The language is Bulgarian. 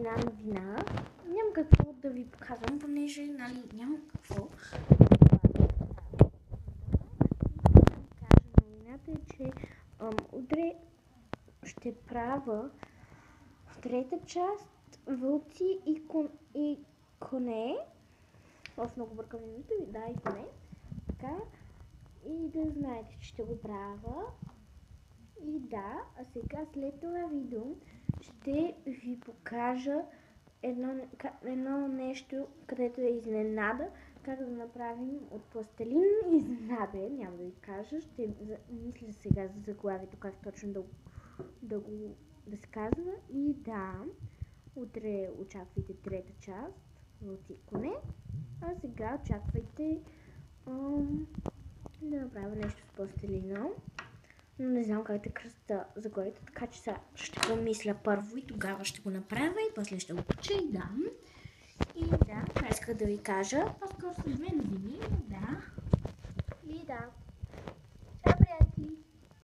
една новина. Нямам какво да ви показвам, понеже нямам какво. Новината е, че утре ще правя трета част Вълци и коне. Много бъркам името ви, да, и коне. Така. И да знаете, че ще го правя. И да, а сега след това видео ще ви покажа едно нещо, където е изненада, как да направим от пластелин изненада. Няма да ви кажа, ще мисля сега за заглавието, как точно да се казва. И да, утре очаквайте трета част, Вълци и коне, а сега очаквайте да направя нещо с пластелина. Но не знам как да кръста заглавието, така че сега ще го мисля първо и тогава ще го направя и после ще го уча и дам. И да, това исках да ви кажа. По-скоро са две новини, да. И да.